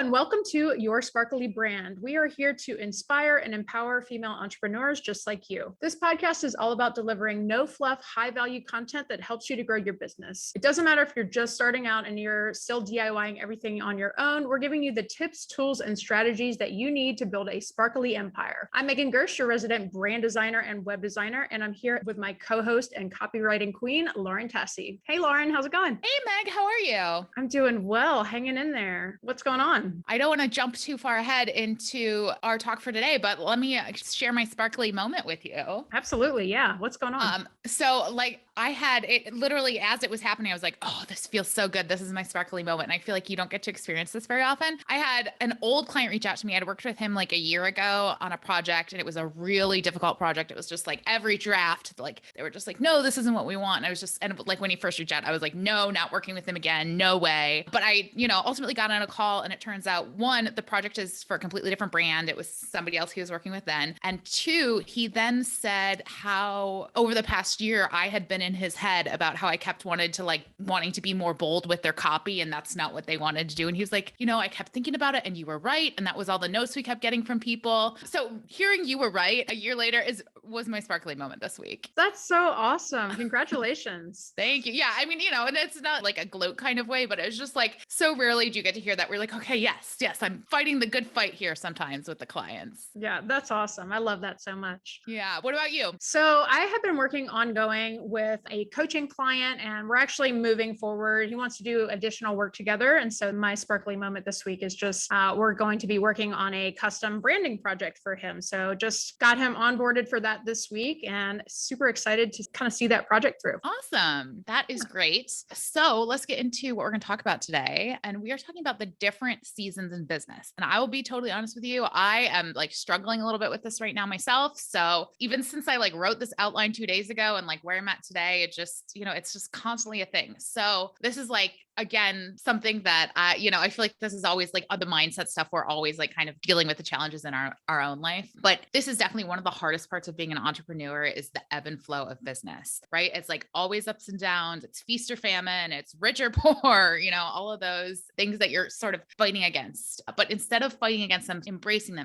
and welcome to Your Sparkly Brand. We are here to inspire and empower female entrepreneurs just like you. This podcast is all about delivering no fluff, high value content that helps you to grow your business. It doesn't matter if you're just starting out and you're still DIYing everything on your own. We're giving you the tips, tools, and strategies that you need to build a sparkly empire. I'm Megan Gersh, your resident brand designer and web designer, and I'm here with my co-host and copywriting queen, Lauren Tassi. Hey, Lauren, how's it going? Hey, Meg, how are you? I'm doing well, hanging in there. What's going on? I don't want to jump too far ahead into our talk for today, but let me share my sparkly moment with you. Absolutely. Yeah. What's going on? I had it literally as it was happening. I was like, oh, this feels so good. This is my sparkly moment. And I feel like you don't get to experience this very often. I had an old client reach out to me. I'd worked with him like a year ago on a project, and it was a really difficult project. It was just like every draft, like they were just like, no, this isn't what we want. And I was just, and like when he first reached out, I was like, no, not working with him again. No way. But I, ultimately got on a call, and it turns out, one, the project is for a completely different brand. It was somebody else he was working with then. And two, he then said how over the past year, I had been in his head about how I kept wanting to be more bold with their copy. And that's not what they wanted to do. And he was like, I kept thinking about it and you were right. And that was all the notes we kept getting from people. So hearing you were right a year later was my sparkly moment this week. That's so awesome. Congratulations. Thank you. Yeah. I mean, and it's not like a gloat kind of way, but it was just like, so rarely do you get to hear that. We're like, okay, yes, I'm fighting the good fight here sometimes with the clients. Yeah, that's awesome. I love that so much. Yeah. What about you? So I have been working ongoing with a coaching client, and we're actually moving forward. He wants to do additional work together. And so my sparkly moment this week is just, we're going to be working on a custom branding project for him. So just got him onboarded for that this week, and super excited to kind of see that project through. Awesome. That is great. So let's get into what we're going to talk about today. And we are talking about the different seasons in business. And I will be totally honest with you. I am struggling a little bit with this right now myself. So even since I wrote this outline 2 days ago and where I'm at today, it just, it's just constantly a thing. So this is again, something that I feel like this is always the mindset stuff. We're always kind of dealing with the challenges in our own life. But this is definitely one of the hardest parts of being an entrepreneur is the ebb and flow of business, right? It's always ups and downs. It's feast or famine. It's rich or poor, all of those things that you're sort of fighting against. But instead of fighting against them, embracing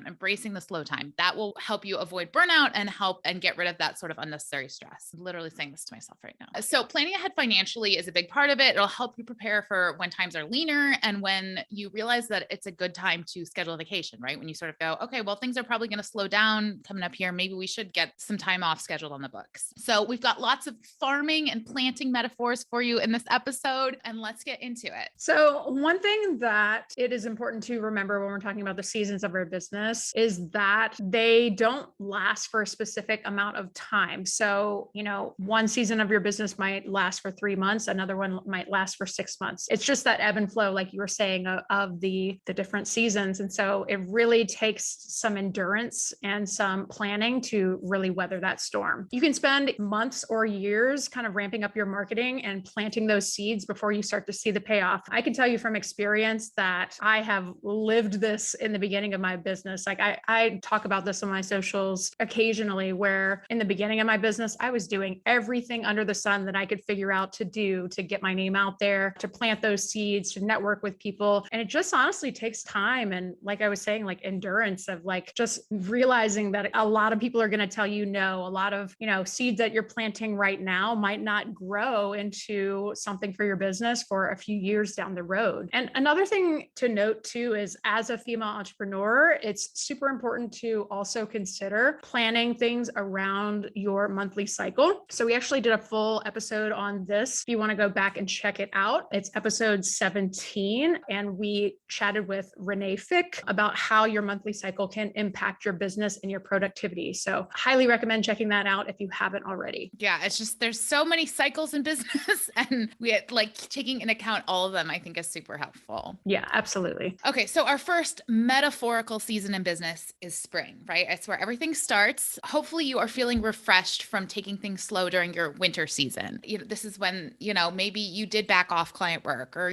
the slow time, that will help you avoid burnout and help and get rid of that sort of unnecessary stress. I'm literally saying this to myself right now. So planning ahead financially is a big part of it. It'll help you prepare for when times are leaner and when you realize that it's a good time to schedule a vacation, right? When you sort of go, okay, well, things are probably going to slow down coming up here. Maybe we should get some time off scheduled on the books. So we've got lots of farming and planting metaphors for you in this episode, and let's get into it. So one thing that it is important to remember when we're talking about the seasons of our business is that they don't last for a specific amount of time. So, one season of your business might last for 3 months. Another one might last for 6 months. It's just that ebb and flow, like you were saying, of the different seasons. And so it really takes some endurance and some planning to really weather that storm. You can spend months or years kind of ramping up your marketing and planting those seeds before you start to see the payoff. I can tell you from experience that I have lived this in the beginning of my business. I talk about this on my socials occasionally, where in the beginning of my business, I was doing everything under the sun that I could figure out to do to get my name out there, to plant those seeds, to network with people. And it just honestly takes time. And like I was saying, endurance of just realizing that a lot of people are going to tell you no. A lot of, seeds that you're planting right now might not grow into something for your business for a few years down the road. And another thing to note too is, as a female entrepreneur, it's super important to also consider planning things around your monthly cycle. So we actually did a full episode on this. If you want to go back and check it out, it's episode 17. And we chatted with Renae Fieck about how your monthly cycle can impact your business and your productivity. So highly recommend checking that out if you haven't already. Yeah, it's just, there's so many cycles in business, and we had taking into account all of them, I think is super helpful. Yeah, absolutely. Okay. So our first metaphorical season in business is spring, right? It's where everything starts. Hopefully you are feeling refreshed from taking things slow during your winter season. This is when, maybe you did back off client client work, or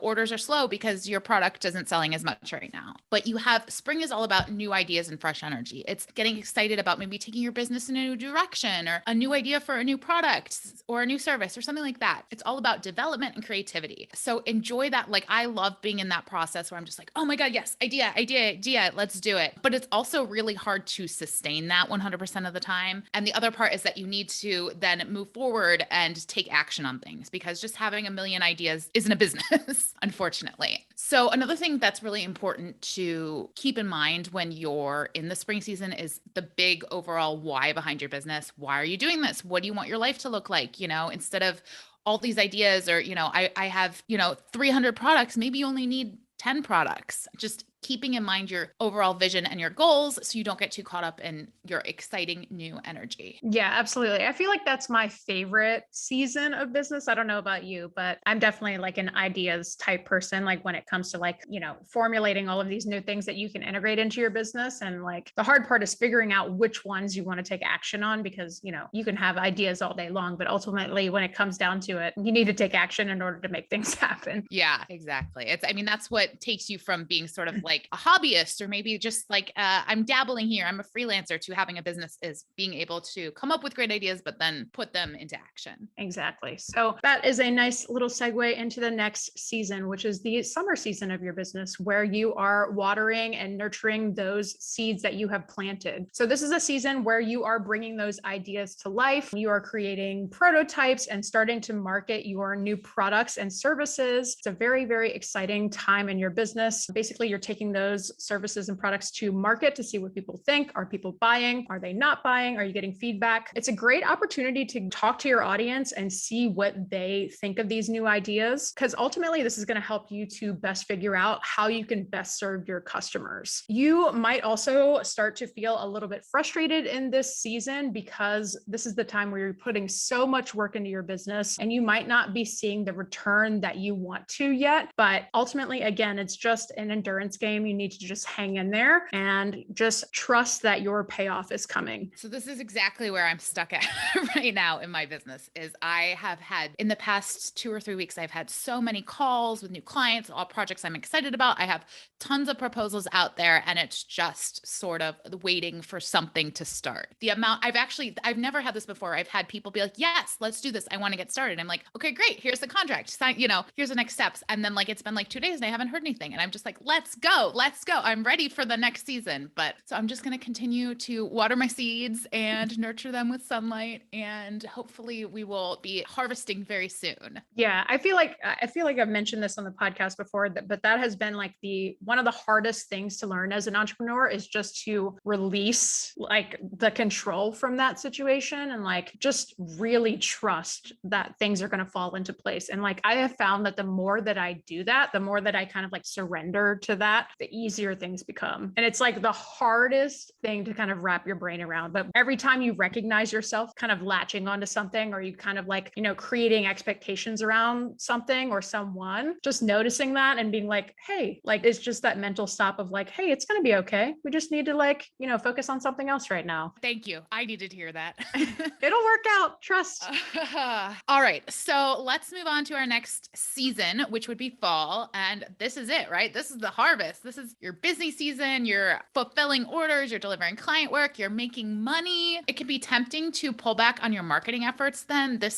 orders are slow because your product isn't selling as much right now. But spring is all about new ideas and fresh energy. It's getting excited about maybe taking your business in a new direction, or a new idea for a new product or a new service or something like that. It's all about development and creativity. So enjoy that. Like, I love being in that process where I'm just like, oh my God, yes, idea, let's do it. But it's also really hard to sustain that 100% of the time. And the other part is that you need to then move forward and take action on things, because just having a million ideas isn't a business, unfortunately. So another thing that's really important to keep in mind when you're in the spring season is the big overall why behind your business. Why are you doing this? What do you want your life to look like? Instead of all these ideas, or, I have, 300 products, maybe you only need 10 products. Just keeping in mind your overall vision and your goals so you don't get too caught up in your exciting new energy. Yeah, absolutely. I feel like that's my favorite season of business. I don't know about you, but I'm definitely like an ideas type person. Like when it comes to like, formulating all of these new things that you can integrate into your business. And like the hard part is figuring out which ones you want to take action on, because, you can have ideas all day long, but ultimately when it comes down to it, you need to take action in order to make things happen. Yeah, exactly. That's what takes you from being sort of like a hobbyist, or maybe just like, I'm dabbling here, I'm a freelancer, to having a business, is being able to come up with great ideas, but then put them into action. Exactly. So that is a nice little segue into the next season, which is the summer season of your business, where you are watering and nurturing those seeds that you have planted. So this is a season where you are bringing those ideas to life. You are creating prototypes and starting to market your new products and services. It's a very, very exciting time in your business. Basically, you're taking those services and products to market to see what people think. Are people buying? Are they not buying? Are you getting feedback? It's a great opportunity to talk to your audience and see what they think of these new ideas, because ultimately this is going to help you to best figure out how you can best serve your customers. You might also start to feel a little bit frustrated in this season, because this is the time where you're putting so much work into your business and you might not be seeing the return that you want to yet. But ultimately, again, it's just an endurance game. You need to just hang in there and just trust that your payoff is coming. So this is exactly where I'm stuck at right now in my business. Is I have had, in the past 2 or 3 weeks, I've had so many calls with new clients, all projects I'm excited about. I have tons of proposals out there, and it's just sort of waiting for something to start. I've never had this before. I've had people be like, yes, let's do this, I want to get started. I'm like, okay, great. Here's the contract. Sign, here's the next steps. And then like, it's been like 2 days and I haven't heard anything. And I'm just like, let's go. I'm ready for the next season. But so I'm just going to continue to water my seeds and nurture them with sunlight. And hopefully we will be harvesting very soon. Yeah. I feel like I've mentioned this on the podcast before, but that has been like one of the hardest things to learn as an entrepreneur, is just to release like the control from that situation, and like just really trust that things are going to fall into place. And like I have found that the more that I do that, the more that I kind of like surrender to that, the easier things become. And it's like the hardest thing to kind of wrap your brain around. But every time you recognize yourself kind of latching onto something, or you kind of like, creating expectations around something or someone, just noticing that and being like, hey, like it's just that mental stop of like, hey, it's going to be okay. We just need to like, focus on something else right now. Thank you. I needed to hear that. It'll work out. Trust. All right. So let's move on to our next season, which would be fall. And this is it, right? This is the harvest. This is your busy season. You're fulfilling orders. You're delivering client work. You're making money. It can be tempting to pull back on your marketing efforts.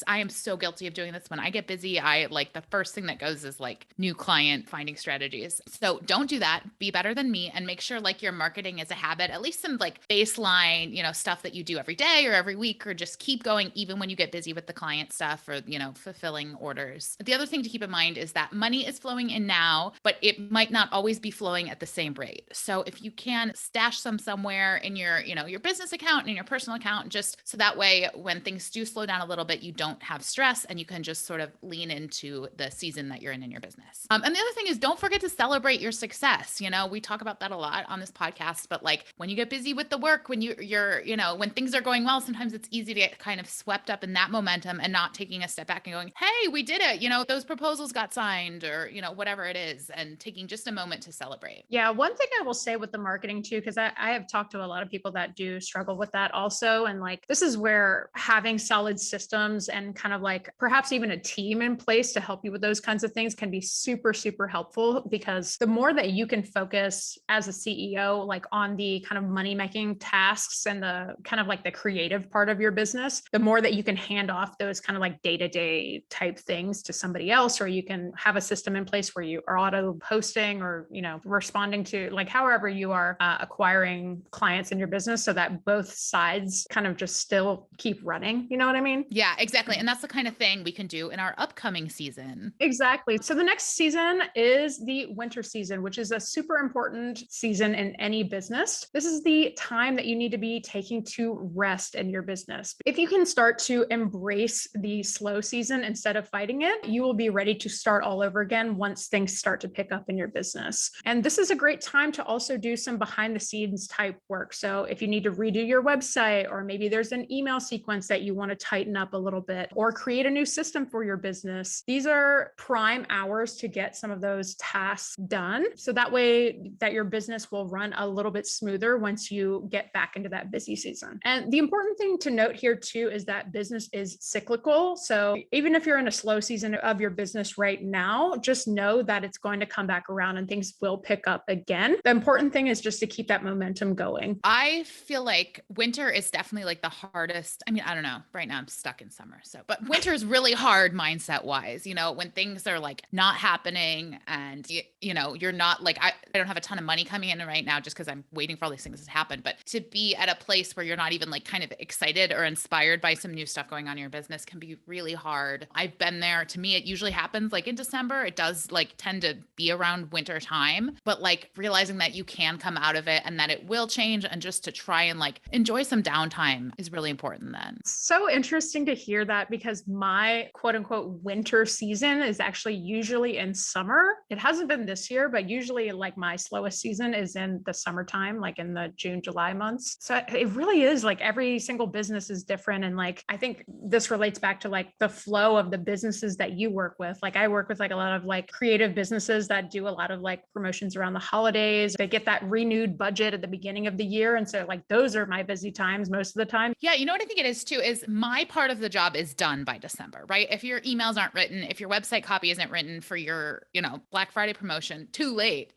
I am so guilty of doing this. When I get busy, the first thing that goes is like new client finding strategies. So don't do that. Be better than me, and make sure like your marketing is a habit, at least some like baseline, stuff that you do every day or every week, or just keep going even when you get busy with the client stuff or, fulfilling orders. The other thing to keep in mind is that money is flowing in now, but it might not always be flowing at the same rate. So if you can stash some somewhere in your, your business account and in your personal account, just so that way when things do slow down a little bit, you don't have stress and you can just sort of lean into the season that you're in your business. And the other thing is, don't forget to celebrate your success. We talk about that a lot on this podcast, but like when you get busy with the work, when you're when things are going well, sometimes it's easy to get kind of swept up in that momentum and not taking a step back and going, hey, we did it. Those proposals got signed, or, whatever it is, and taking just a moment to celebrate. celebrate. Yeah. One thing I will say with the marketing too, because I have talked to a lot of people that do struggle with that also. And like, this is where having solid systems and kind of like perhaps even a team in place to help you with those kinds of things can be super, super helpful, because the more that you can focus as a CEO, like on the kind of money making tasks and the kind of like the creative part of your business, the more that you can hand off those kind of like day-to-day type things to somebody else, or you can have a system in place where you are auto posting or, responding to like however you are acquiring clients in your business, so that both sides kind of just still keep running. You know what I mean? Yeah, exactly. And that's the kind of thing we can do in our upcoming season. Exactly. So the next season is the winter season, which is a super important season in any business. This is the time that you need to be taking to rest in your business. If you can start to embrace the slow season instead of fighting it, you will be ready to start all over again once things start to pick up in your business. And this is a great time to also do some behind the scenes type work. So if you need to redo your website, or maybe there's an email sequence that you want to tighten up a little bit, or create a new system for your business, these are prime hours to get some of those tasks done. So that way that your business will run a little bit smoother once you get back into that busy season. And the important thing to note here too is that business is cyclical. So even if you're in a slow season of your business right now, just know that it's going to come back around and things will pick up again. The important thing is just to keep that momentum going. I feel like winter is definitely like the hardest. I mean, I don't know. Right now I'm stuck in summer. But winter is really hard mindset wise, when things are like not happening and you're not like, I don't have a ton of money coming in right now just because I'm waiting for all these things to happen. But to be at a place where you're not even like kind of excited or inspired by some new stuff going on in your business can be really hard. I've been there. To me, it usually happens like in December. It does like tend to be around winter time, but like realizing that you can come out of it and that it will change, and just to try and like enjoy some downtime is really important then. So interesting to hear that, because my quote unquote winter season is actually usually in summer. It hasn't been this year, but usually like my slowest season is in the summertime, like in the June, July months. So it really is like every single business is different. And like, I think this relates back to like the flow of the businesses that you work with. Like I work with like a lot of like creative businesses that do a lot of like promotions around the holidays. They get that renewed budget at the beginning of the year. And so like, those are my busy times most of the time. Yeah. You know what I think it is too, is my part of the job is done by December, right? If your emails aren't written, if your website copy isn't written for your, Black Friday promotion, too late,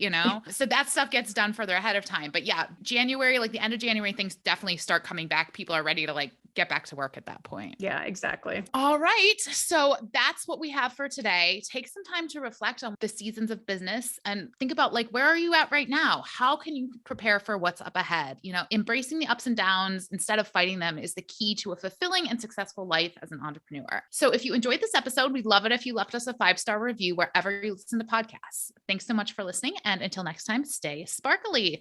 so that stuff gets done further ahead of time. But yeah, January, like the end of January, things definitely start coming back. People are ready to like get back to work at that point. Yeah, exactly. All right. So that's what we have for today. Take some time to reflect on the seasons of business and think about like, where are you at right now? How can you prepare for what's up ahead? Embracing the ups and downs instead of fighting them is the key to a fulfilling and successful life as an entrepreneur. So if you enjoyed this episode, we'd love it if you left us a 5-star review wherever you listen to podcasts. Thanks so much for listening. And until next time, stay sparkly.